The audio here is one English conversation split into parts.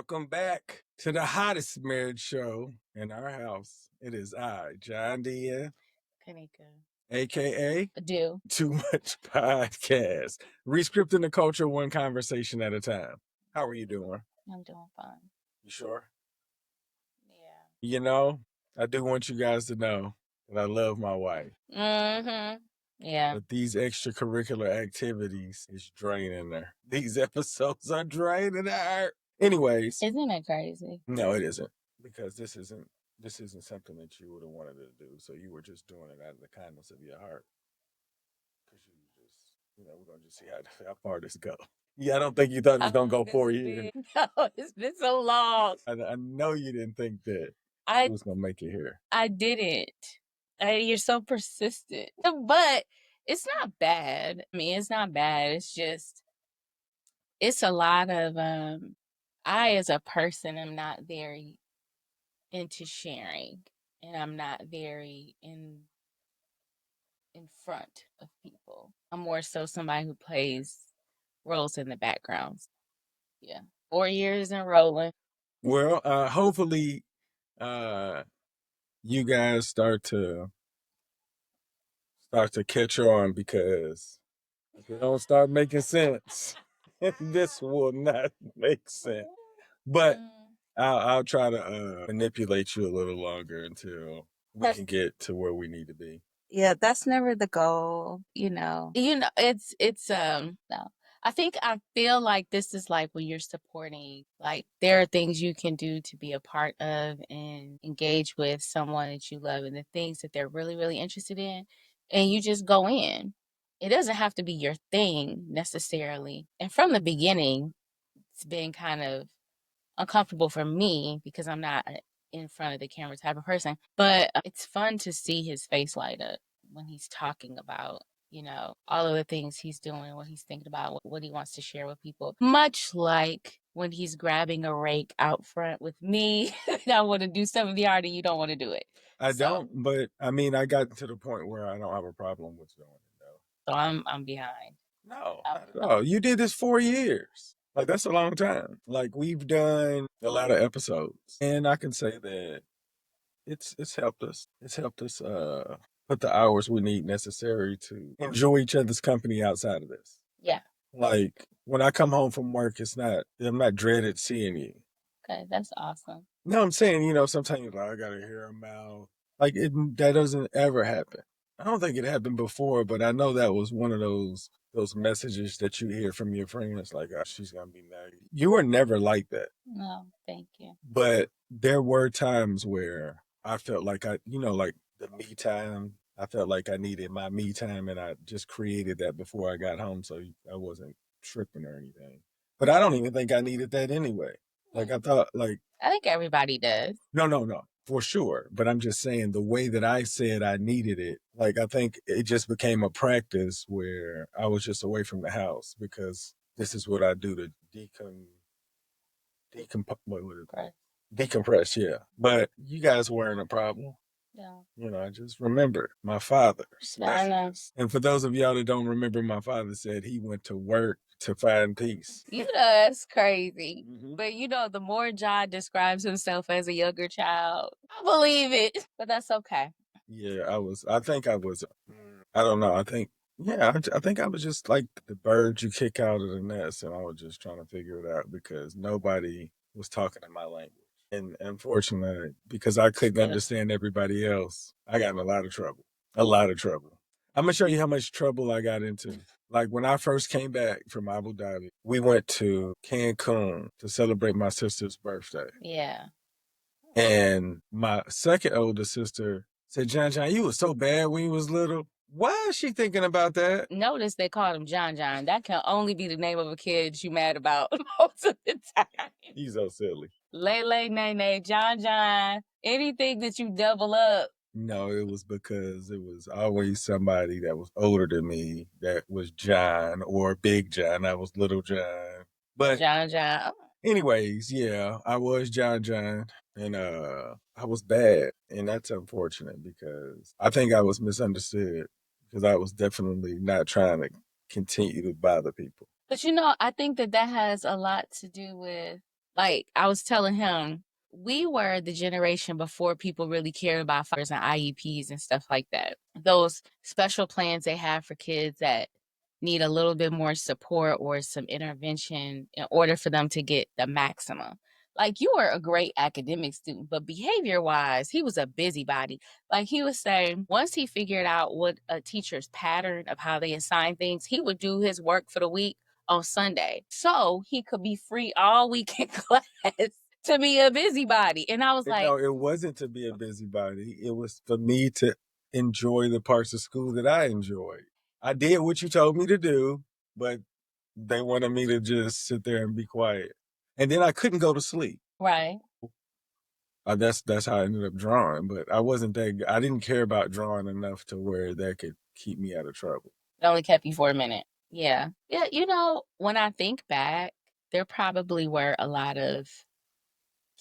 Welcome back to the hottest marriage show in our house. It is I, John Dia, Kanika. aka Do. Too Much Podcast. Rescripting the culture one conversation at a time. How are you doing? I'm doing fine. You sure? Yeah. You know, I do want you guys to know that I love my wife. Mm-hmm. Yeah. But these extracurricular activities is draining her. These episodes are draining her. Anyways. Isn't it crazy? No, it isn't. Because this isn't something that you would have wanted to do. So you were just doing it out of the kindness of your heart. Because you just, we're gonna just see how far this go. Yeah, I don't think you thought it was gonna go 4 years. No, it's been so long. I know you didn't think that I it was gonna make it here. I didn't. You're so persistent. But it's not bad. I mean, it's not bad. It's just it's a lot of I as a person am not very into sharing, and I'm not very in front of people. I'm more so somebody who plays roles in the background. Yeah. 4 years and rolling. Well, hopefully you guys start to catch on, because if it don't start making sense, this will not make sense. But I'll try to manipulate you a little longer until we can get to where we need to be. Yeah, that's never the goal, it's no. I feel like this is like when you're supporting, like there are things you can do to be a part of and engage with someone that you love and the things that they're really, really interested in, and you just go in. It doesn't have to be your thing necessarily. And from the beginning, it's been kind of uncomfortable for me because I'm not in front of the camera type of person. But it's fun to see his face light up when he's talking about, all of the things he's doing, what he's thinking about, what he wants to share with people. Much like when he's grabbing a rake out front with me, and I want to do some of the art and you don't want to do it. I don't, but I mean, I got to the point where I don't have a problem with doing it, though. So I'm behind. No, not at all. You did this 4 years. Like, that's a long time. Like, we've done a lot of episodes, and I can say that it's helped us. It's helped us put the hours we need necessary to enjoy each other's company outside of this. Yeah. Like, when I come home from work, I'm not dreaded seeing you. Okay, that's awesome. No, I'm saying, sometimes you're like, I gotta hear him out. Like, that doesn't ever happen. I don't think it happened before, but I know that was one of those messages that you hear from your friends, like, oh, she's gonna be mad. You were never like that. No, thank you. But there were times where I felt like like the me time. I felt like I needed my me time, and I just created that before I got home, so I wasn't tripping or anything. But I don't even think I needed that anyway. Like, I thought, like, I think everybody does. no, for sure. But I'm just saying, the way that I said I needed it, like, I think it just became a practice where I was just away from the house, because this is what I do to decompress, yeah. But you guys weren't a problem. Yeah. I just remember my father. I know. And for those of y'all that don't remember, my father said he went to work to find peace. That's crazy. Mhm. But the more John describes himself as a younger child, I believe it. But that's okay. Yeah, I think I was, I don't know. I think I was just like the bird you kick out of the nest, and I was just trying to figure it out because nobody was talking in my language. And unfortunately, because I couldn't understand everybody else, I got in a lot of trouble. A lot of trouble. I'm going to show you how much trouble I got into. Like, when I first came back from Abu Dhabi, we went to Cancun to celebrate my sister's birthday. Yeah. And my second older sister said, John, you was so bad when you was little. Why is she thinking about that? Notice they called him John. That can only be the name of a kid you mad about most of the time. He's so silly. Lele, Nene, John. Anything that you double up. No, it was because it was always somebody that was older than me that was John, or Big John. I was Little John. But John. Anyways, yeah, I was John, and I was bad, and that's unfortunate because I think I was misunderstood, because I was definitely not trying to continue to bother people. But I think that has a lot to do with, Like I was telling him, we were the generation before people really cared about fires and IEPs and stuff like that. Those special plans they have for kids that need a little bit more support or some intervention in order for them to get the maximum. Like you were a great academic student, but behavior wise, he was a busybody. Like he was saying, once he figured out what a teacher's pattern of how they assign things, he would do his work for the week on Sunday so he could be free all week in class to be a busybody. And I was like, No, it wasn't to be a busybody. It was for me to enjoy the parts of school that I enjoyed. I did what you told me to do, but they wanted me to just sit there and be quiet. And then I couldn't go to sleep. right. That's how I ended up drawing. But I wasn't that. I didn't care about drawing enough to where that could keep me out of trouble. It only kept you for a minute. Yeah. Yeah. You know, when I think back, there probably were a lot of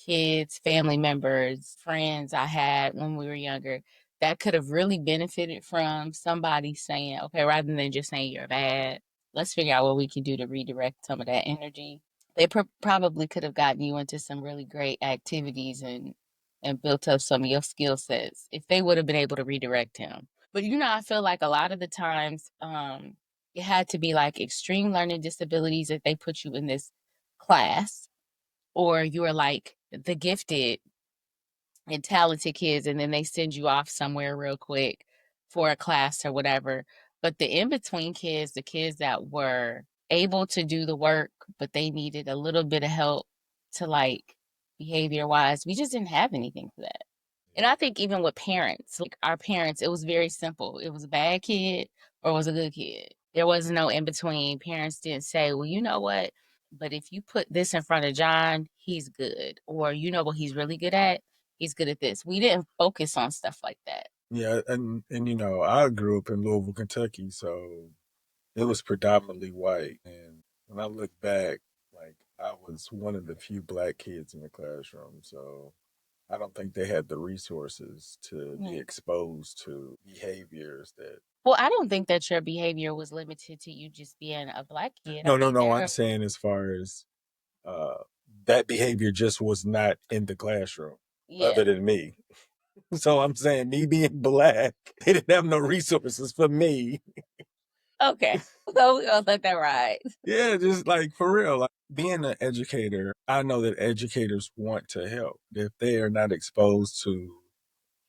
kids, family members, friends I had when we were younger that could have really benefited from somebody saying, okay, rather than just saying you're bad, let's figure out what we can do to redirect some of that energy. They probably could have gotten you into some really great activities and built up some of your skill sets if they would have been able to redirect him. But you know, I feel like a lot of the times, it had to be like extreme learning disabilities that they put you in this class, or you are like the gifted and talented kids, and then they send you off somewhere real quick for a class or whatever. But the in between kids, the kids that were able to do the work, but they needed a little bit of help to like behavior wise, we just didn't have anything for that. And I think even with parents, like our parents, it was very simple. It was a bad kid or it was a good kid. There was no in between. Parents didn't say, well, you know what? But if you put this in front of John, he's good. Or you know what he's really good at? He's good at this. We didn't focus on stuff like that. Yeah, and you know, I grew up in Louisville, Kentucky, so it was predominantly white. And when I look back, like I was one of the few black kids in the classroom, so I don't think they had the resources to be Yeah. exposed to behaviors that. Well, I don't think that your behavior was limited to you just being a black kid. I No, no, think no. I'm there, saying as far as uh, that behavior just was not in the classroom, yeah. other than me. So I'm saying me being black, they didn't have no resources for me. Okay. So we're gonna let that ride. Yeah, just like for real. Like being an educator, I know that educators want to help. If they are not exposed to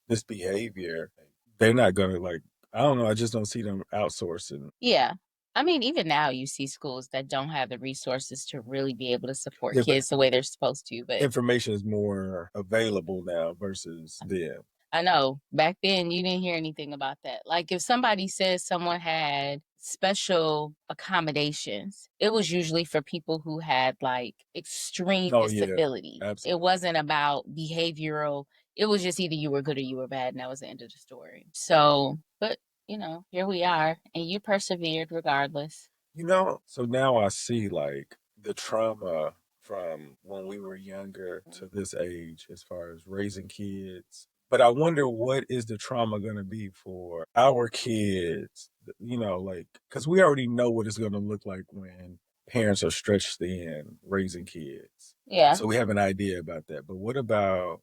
this behavior, they're not gonna like. I don't know. I just don't see them outsourcing. Yeah. I mean, even now you see schools that don't have the resources to really be able to support Yeah, but kids the way they're supposed to. But information is more available now versus then. I know back then you didn't hear anything about that. Like if somebody says someone had special accommodations, it was usually for people who had like extreme Oh yeah, disabilities. It absolutely. wasn't about behavioral. It was just either you were good or you were bad, and that was the end of the story. So, but you know, here we are, and you persevered regardless. You know, so now I see like the trauma from when we were younger to this age as far as raising kids. But I wonder what is the trauma going to be for our kids, you know, like, because we already know what it's going to look like when parents are stretched thin raising kids. Yeah. So we have an idea about that. But what about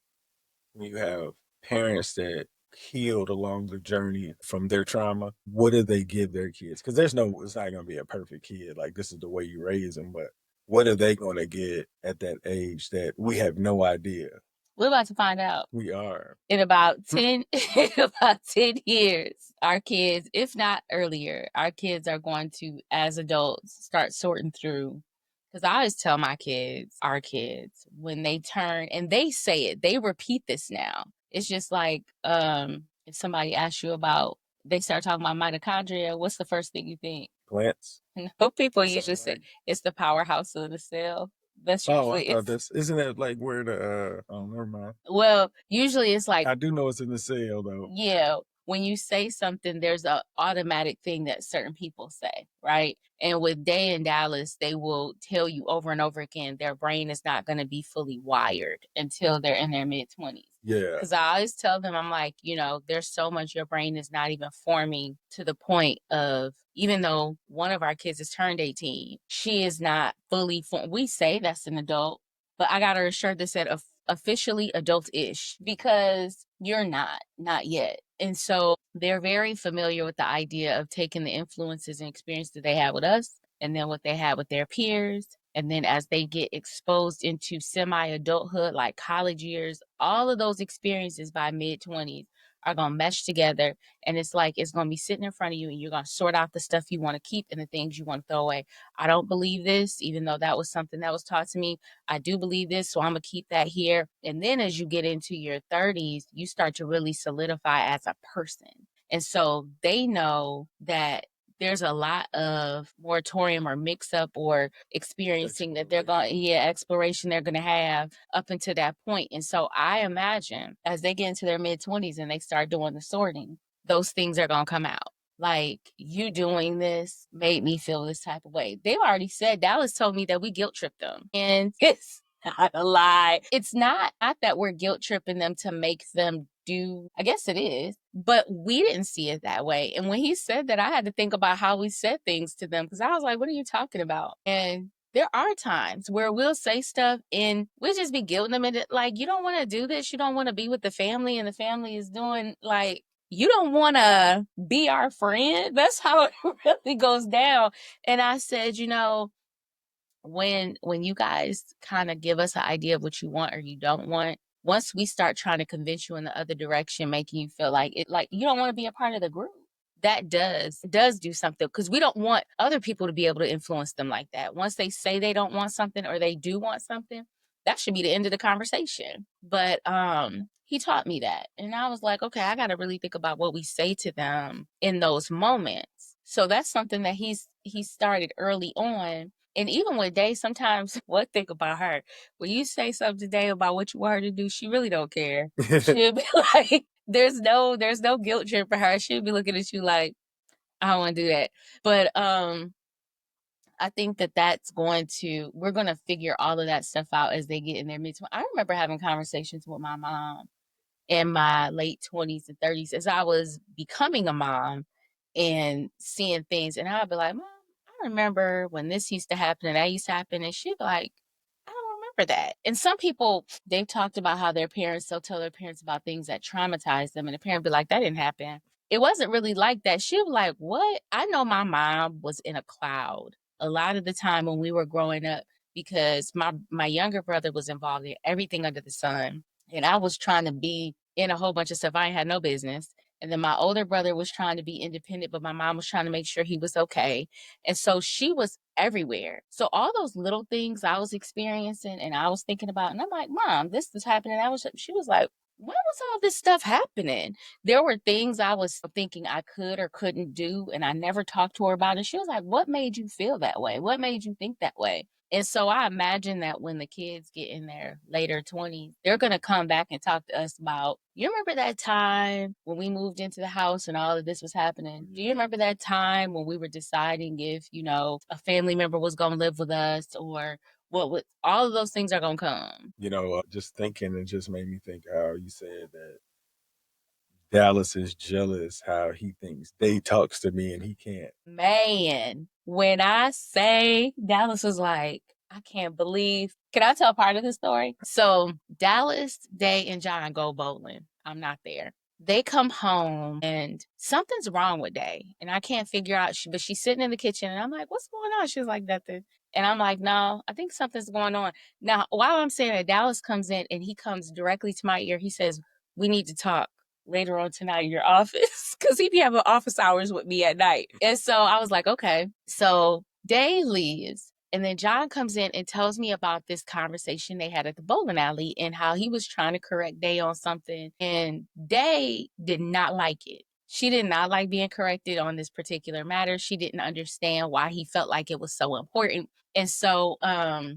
when you have parents that healed along the journey from their trauma? What do they give their kids? Because it's not going to be a perfect kid. Like this is the way you raise them, but what are they going to get at that age that we have no idea? We're about to find out. We are. In about 10 in about 10 years, our kids, if not earlier, our kids are going to, as adults, start sorting through. Because I always tell my kids, our kids, when they turn, and they say it, they repeat this now. It's just like if somebody asks you about, they start talking about mitochondria, what's the first thing you think? Plants. No, people usually say Sunlight. it's the powerhouse of the cell. That's Oh, I usually thought it's, that's isn't that like where the oh never mind. well, usually it's like, I do know it's in the cell though. yeah, when you say something, there's a automatic thing that certain people say, right? And with Day and Dallas, they will tell you over and over again their brain is not going to be fully wired until they're in their mid 20s. Yeah. Because I always tell them, I'm like, you know, there's so much your brain is not even forming to the point of, even though one of our kids has turned 18, she is not fully formed. We say that's an adult, but I got her a shirt that said officially adult-ish because you're not yet. And so they're very familiar with the idea of taking the influences and experience that they had with us and then what they had with their peers. And then as they get exposed into semi-adulthood, like college years, all of those experiences by mid-20s are going to mesh together. And it's like it's going to be sitting in front of you and you're going to sort out the stuff you want to keep and the things you want to throw away. I don't believe this, even though that was something that was taught to me. I do believe this, so I'm going to keep that here. And then as you get into your 30s, you start to really solidify as a person. And so they know that there's a lot of moratorium or mix up or experiencing that they're going, yeah, exploration they're going to have up until that point. And so I imagine as they get into their mid 20s and they start doing the sorting, those things are going to come out. Like, you doing this made me feel this type of way. They've already said, Dallas told me that we guilt tripped them. And it's not a lie. It's not that we're guilt tripping them to make them do, I guess it is, but we didn't see it that way. And when he said that, I had to think about how we said things to them because I was like, what are you talking about? And there are times where we'll say stuff and we'll just be guilting them into, like, you don't want to do this. You don't want to be with the family, and the family is doing, like, you don't want to be our friend. That's how it really goes down. And I said, when you guys kind of give us an idea of what you want or you don't want, once we start trying to convince you in the other direction, making you feel like it, like you don't want to be a part of the group, that does do something, because we don't want other people to be able to influence them like that. Once they say they don't want something or they do want something, that should be the end of the conversation. But he taught me that, and I was like, okay, I got to really think about what we say to them in those moments. So that's something that he started early on. And even with Day, sometimes one thing about her, when you say something today about what you want her to do, she really don't care. She'll be like, there's no guilt trip for her. She'll be looking at you like, I don't want to do that. But I think that we're going to figure all of that stuff out as they get in their mid-20s. I remember having conversations with my mom in my late 20s and 30s as I was becoming a mom and seeing things. And I'd be like, Mom, I remember when this used to happen and that used to happen. And she'd be like, I don't remember that. And some people, they've talked about how they'll tell their parents about things that traumatize them. And the parent be like, that didn't happen. It wasn't really like that. She'd be like, what? I know my mom was in a cloud a lot of the time when we were growing up because my younger brother was involved in everything under the sun. And I was trying to be in a whole bunch of stuff I ain't had no business. And then my older brother was trying to be independent, but my mom was trying to make sure he was okay. And so she was everywhere. So all those little things I was experiencing and I was thinking about, and I'm like, Mom, this is happening. She was like, when was all this stuff happening? There were things I was thinking I could or couldn't do, and I never talked to her about it. She was like, what made you feel that way? What made you think that way? And so I imagine that when the kids get in their later 20s, they're going to come back and talk to us about, you remember that time when we moved into the house and all of this was happening? Do you remember that time when we were deciding if, a family member was going to live with us, or what would, all of those things are going to come? Just thinking, it just made me think how you said that Dallas is jealous how he thinks Day talks to me and he can't. Man, when I say Dallas was like, I can't believe. Can I tell part of the story? So Dallas, Day, and John go bowling. I'm not there. They come home and something's wrong with Day. And I can't figure out, but she's sitting in the kitchen and I'm like, what's going on? She's like, nothing. And I'm like, no, I think something's going on. Now, while I'm saying that, Dallas comes in and he comes directly to my ear. He says, we need to talk later on tonight in your office, because he be having office hours with me at night. And so I was like, okay. So Day leaves. And then John comes in and tells me about this conversation they had at the bowling alley and how he was trying to correct Day on something. And Day did not like it. She did not like being corrected on this particular matter. She didn't understand why he felt like it was so important. And so,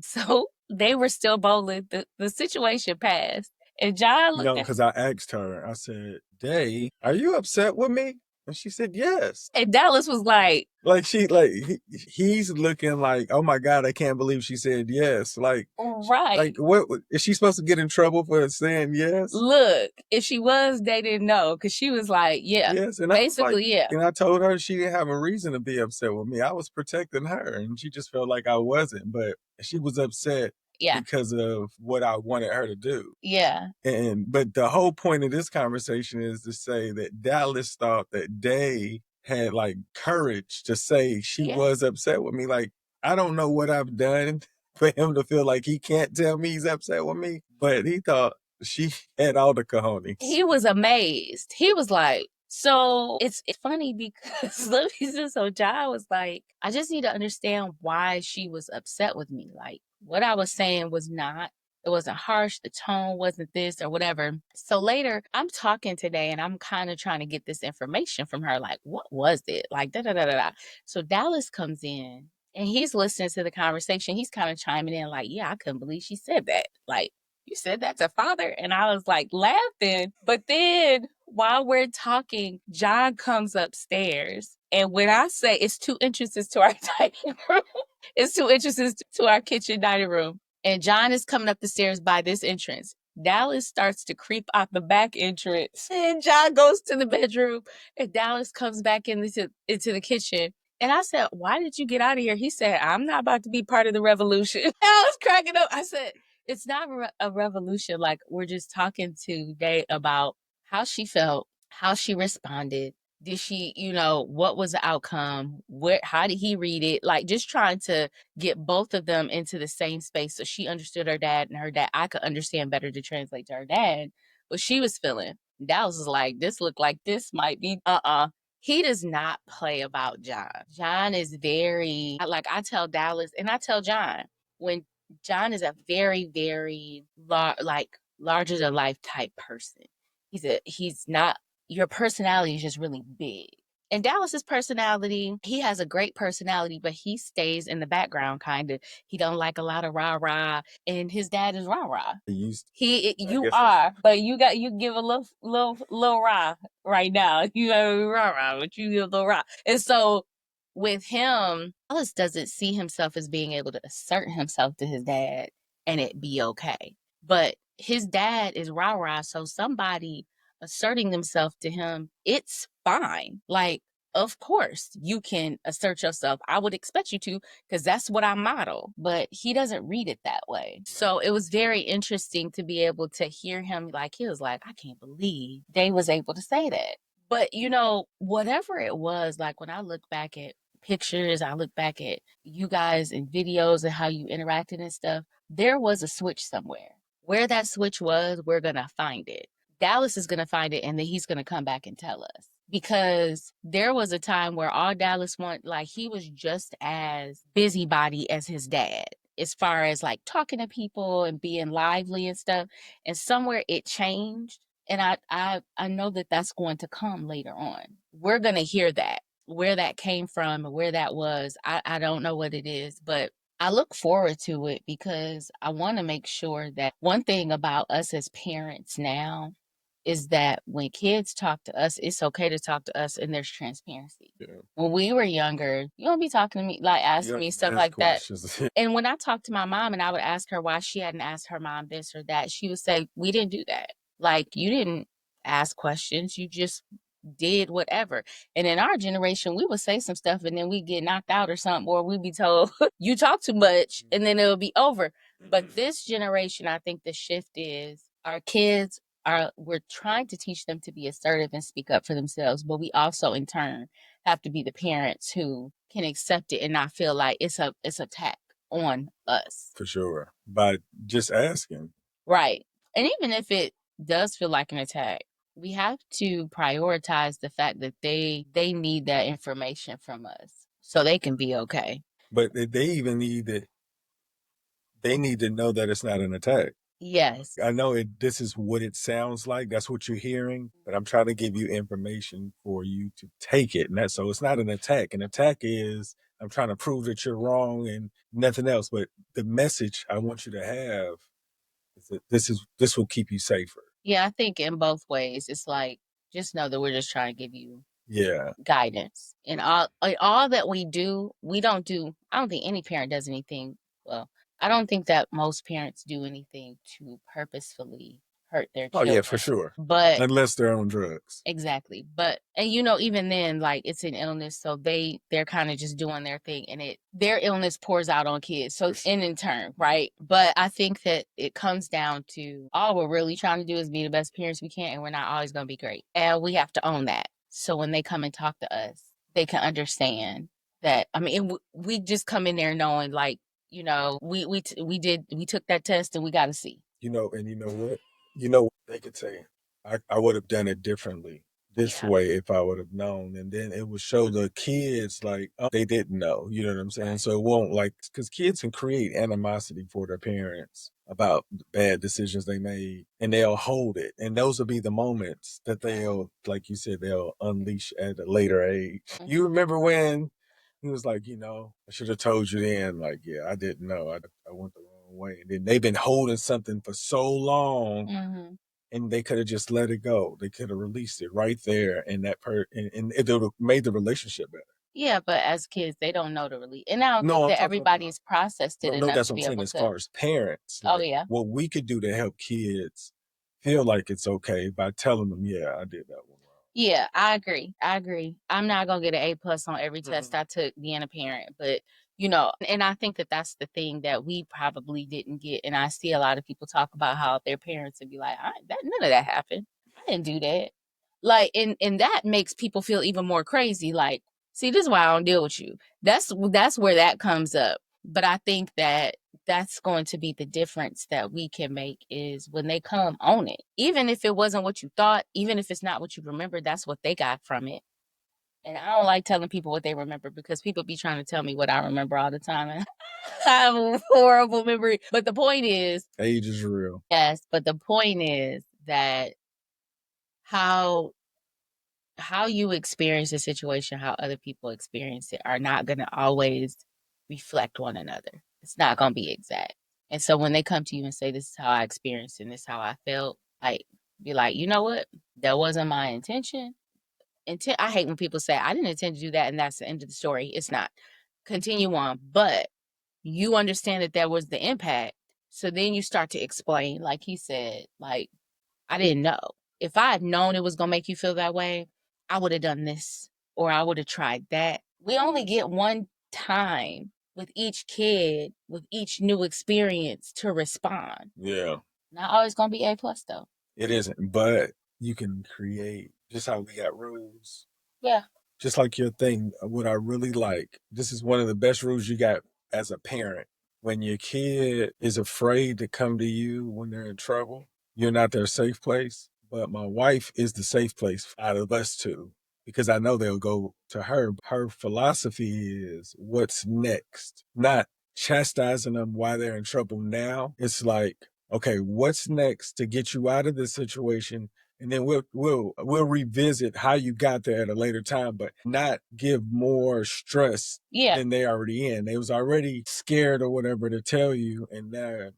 so they were still bowling. The situation passed. And John looked at, Because I asked her, I said, Day, are you upset with me? And she said, yes. and Dallas was Like he's looking like, oh my God, I can't believe she said yes. Like right. what is she supposed to get in trouble for saying yes? Look, if she was, they didn't know, because she was like, yeah, Yes, and I was like, basically, yeah. and I told her she didn't have a reason to be upset with me. I was protecting her, and she just felt like I wasn't, but she was upset Yeah. because of what I wanted her to do. Yeah. But the whole point of this conversation is to say that Dallas thought that Day had like courage to say she Yeah. was upset with me. Like, I don't know what I've done for him to feel like he can't tell me he's upset with me, but he thought she had all the cojones. He was amazed. He was like, so it's funny because let me see, so John was like, I just need to understand why she was upset with me. Like what I was saying was not, it wasn't harsh, the tone wasn't this or whatever. So later I'm talking today and I'm kind of trying to get this information from her. Like, what was it? Like da da da da da. So Dallas comes in and he's listening to the conversation. He's kind of chiming in, like, yeah, I couldn't believe she said that. Like, you said that to father? And I was like laughing. But then while we're talking, John comes upstairs. And when I say it's 2 entrances to our dining room, it's 2 entrances to our kitchen dining room. And John is coming up the stairs by this entrance. Dallas starts to creep out the back entrance. And John goes to the bedroom. And Dallas comes back into the kitchen. And I said, why did you get out of here? He said, I'm not about to be part of the revolution. And I was cracking up. I said, it's not a revolution. Like we're just talking today about how she felt, how she responded. Did she, what was the outcome? How did he read it? Like just trying to get both of them into the same space so she understood her dad and her dad. I could understand better to translate to her dad what she was feeling. Dallas was like, this looked like this might be he does not play about John. John is very, like I tell Dallas and I tell John, when John is a very, very larger than life type person. He's not, your personality is just really big. And Dallas's personality, he has a great personality, but he stays in the background kind of. He don't like a lot of rah rah, and his dad is rah rah. You are, but you give a little rah right now. You have a rah rah, but you give a little rah, and so with him, Alice doesn't see himself as being able to assert himself to his dad and it be okay. But his dad is rah rah, so somebody asserting themselves to him, it's fine. Like, of course, you can assert yourself. I would expect you to, because that's what I model. But he doesn't read it that way. So it was very interesting to be able to hear him. Like, he was like, I can't believe they was able to say that. But whatever it was, like when I look back at pictures, I look back at you guys and videos and how you interacted and stuff, there was a switch somewhere. Where that switch was, we're going to find it. Dallas is going to find it and then he's going to come back and tell us. Because there was a time where all Dallas wanted, like he was just as busybody as his dad, as far as like talking to people and being lively and stuff. And somewhere it changed. And I know that that's going to come later on. We're going to hear that, where that came from and where that was. I don't know what it is, but I look forward to it because I want to make sure that one thing about us as parents now is that when kids talk to us, it's okay to talk to us and there's transparency. Yeah. When we were younger, you don't be talking to me, like asking me stuff like questions. That. And when I talked to my mom and I would ask her why she hadn't asked her mom this or that, she would say, we didn't do that. Like, you didn't ask questions, you just did whatever. And in our generation, we would say some stuff and then we get knocked out or something, or we'd be told, you talk too much, and then it'll be over. But this generation, I think the shift is our kids we're trying to teach them to be assertive and speak up for themselves, but we also in turn have to be the parents who can accept it and not feel like it's attack on us. For sure. By just asking. Right. And even if it does feel like an attack, we have to prioritize the fact that they need that information from us so they can be okay. But they even they need to know that it's not an attack. Yes. I know this is what it sounds like. That's what you're hearing, but I'm trying to give you information for you to take it. And so it's not an attack. An attack is I'm trying to prove that you're wrong and nothing else. But the message I want you to have is that this will keep you safer. Yeah, I think in both ways. It's like, just know that we're just trying to give you guidance. And all that we do, I don't think any parent does anything. Well, I don't think that most parents do anything to purposefully hurt their Oh yeah, for children. sure. But Unless they're on drugs. exactly. But and you know, even then, like it's an illness, so they're kind of just doing their thing and their illness pours out on kids. So in turn, right? But I think that it comes down to all we're really trying to do is be the best parents we can, and we're not always gonna be great. And we have to own that. So when they come and talk to us, they can understand that. I mean, we just come in there knowing like, you know, we took that test and we got to see. And you know what? They could say, I would have done it differently this Yeah. way if I would have known. And then it would show the kids like, oh, they didn't know. You know what I'm saying? Right. So it won't like, because kids can create animosity for their parents about the bad decisions they made and they'll hold it. And those will be the moments that they'll, like you said, they'll unleash at a later age. You remember when he was like, I should have told you then, like, yeah, I didn't know. I went the wrong way. And then they've been holding something for so long Mm-hmm. and they could have just let it go. They could have released it right there and and it would have made the relationship better. Yeah, but as kids, they don't know to really, and I don't No, think I'm that talking about, everybody's processed it no, enough that's to what I'm be saying able as to. far as parents, Oh like yeah, what we could do to help kids feel like it's okay by telling them, yeah, I did that one wrong. yeah, I agree. I agree. I'm not gonna get an A+ on every test Mm-hmm. I took being a parent, but you know, and I think that that's the thing that we probably didn't get. And I see a lot of people talk about how their parents would be like, that none of that happened. I didn't do that. Like, and that makes people feel even more crazy. Like, see, this is why I don't deal with you. That's where that comes up. But I think that that's going to be the difference that we can make is when they come on it. Even if it wasn't what you thought, even if it's not what you remember, that's what they got from it. And I don't like telling people what they remember because people be trying to tell me what I remember all the time. And I have a horrible memory. But the point is, Age is real. yes, but the point is that how how you experience a situation, how other people experience it are not going to always reflect one another. It's not going to be exact. And so when they come to you and say, this is how I experienced and this is how I felt, like, be like, you know what? That wasn't my intention. I hate when people say, I didn't intend to do that. And that's the end of the story. It's not. Continue on. But you understand that there was the impact. So then you start to explain, like he said, like, I didn't know. If I had known it was going to make you feel that way, I would have done this or I would have tried that. We only get one time with each kid, with each new experience to respond. Yeah. Not always going to be A+ though. It isn't, but you can create just how we got rules. Yeah. Just like your thing, what I really like, this is one of the best rules you got as a parent. When your kid is afraid to come to you when they're in trouble, you're not their safe place. But my wife is the safe place out of us two because I know they'll go to her. Her philosophy is what's next, not chastising them while they're in trouble now. It's like, okay, what's next to get you out of this situation, and then we'll revisit how you got there at a later time, but not give more stress than they already in. They was already scared or whatever to tell you, and now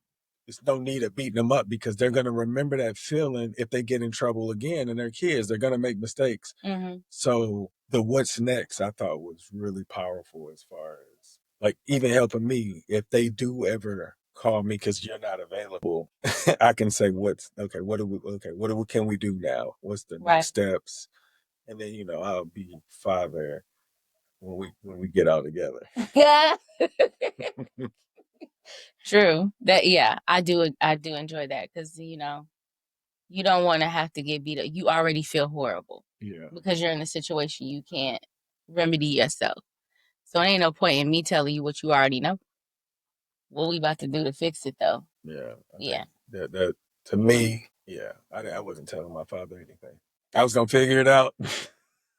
there's no need of beating them up because they're gonna remember that feeling if they get in trouble again. And they're kids; they're gonna make mistakes. Mm-hmm. So the what's next I thought was really powerful as far as like even helping me if they do ever call me because you're not available. I can say what can we do now? What's the next steps? And then I'll be father when we get out together. Yeah. True. That yeah, I do enjoy that because you don't want to have to get beat up. You already feel horrible. Yeah. Because you're in a situation you can't remedy yourself. So ain't no point in me telling you what you already know. What we about to do to fix it though? Yeah. Yeah. That to me, yeah, I wasn't telling my father anything. I was gonna figure it out.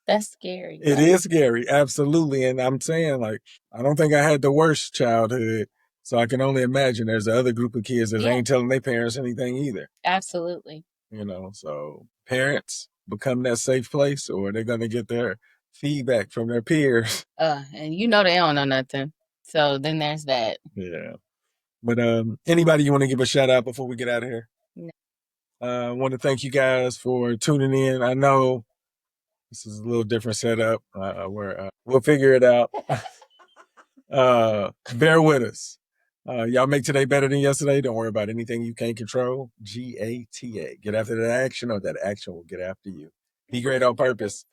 That's scary. It is scary, absolutely. And I'm saying, like, I don't think I had the worst childhood. So I can only imagine there's another group of kids that ain't telling their parents anything either. Absolutely. So parents become that safe place or they're gonna get their feedback from their peers. And they don't know nothing. So then there's that. Yeah. But anybody you want to give a shout out before we get out of here? No. I want to thank you guys for tuning in. I know this is a little different setup. We'll figure it out. Bear with us. Y'all make today better than yesterday. Don't worry about anything you can't control. GATA. Get after that action, or that action will get after you. Be great on purpose.